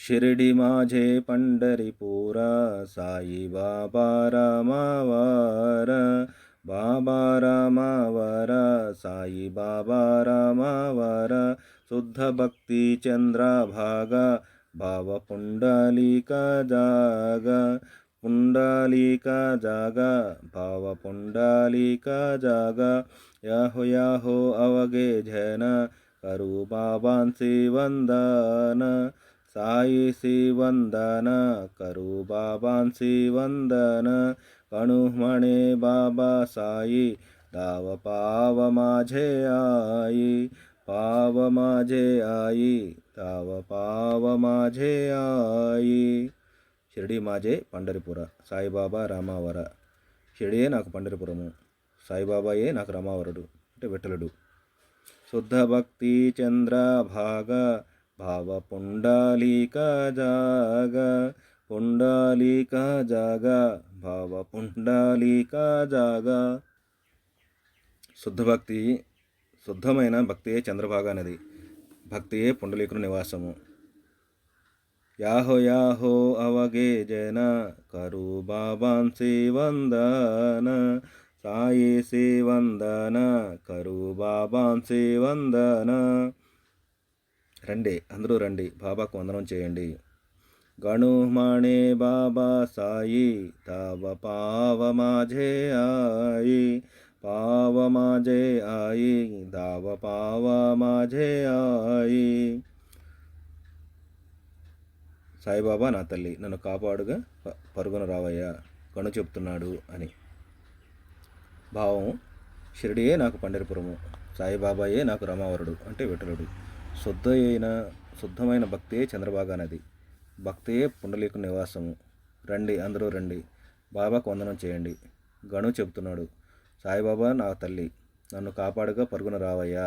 शिर्डी माझे पंढरीपूर, साई बाबा रामावर, बाबा रामावर, साई बाबा रामावर, शुद्ध भक्ती चंद्रभागा, भाव पुंडलिक जागा, पुंडलिक जागा, भाव पुंडलिक जागा, याहो याहो अवघे जन, करू बाबांचे वंदन, साईसी वंदन, करू बाबांची वंदन, कणू म्हणे बाबा साई, दाव पाव माझे आई, पाव माझे आई, दाव पाव माझे आई. షిరిడి మాజే పండరిపుర, సాయిబాబా రామావర. షిరిడియే నాకు పండరిపురము, సాయిబాబాయే నాకు రామావరుడు అంటే విఠలుడు. శుద్ధ భక్తి చంద్రభాగ, భావ పుండలిక జాగ, పుండలిక జాగ, భావ పుండలిక జాగ. శుద్ధ భక్తి, శుద్ధమైన భక్తియే చంద్రభాగ నది, భక్తియే పుండలీకుని నివాసము. యాహో యాహో అవగే జన, కరు బాబాంసి వందన, సాయిసి వందన, కరు బాబాంసి వందన. రండి, అందరూ రండి, బాబాకు వందనం చేయండి. గణుమాణే బాబా సాయి, తవ పావ మాఝే ఆయి, పావ మాఝే ఆయి, దావ పావ మాఝే ఆయి. సాయిబాబా నా తల్లి, నన్ను కాపాడుగా పరుగున రావయ్యా, గణు చెప్తున్నాడు అని భావం. షిరిడియే నాకు పండరిపురము, సాయిబాబాయే నాకు రామావరుడు అంటే విఠలుడు. శుద్ధమైన భక్తియే చంద్రభాగా నది, భక్తియే పుండలీకు నివాసము. రండి, అందరూ రండి, బాబాకు వందనం చేయండి. గణు చెబుతున్నాడు, సాయిబాబా నా తల్లి, నన్ను కాపాడుగా పరుగున రావయ్యా.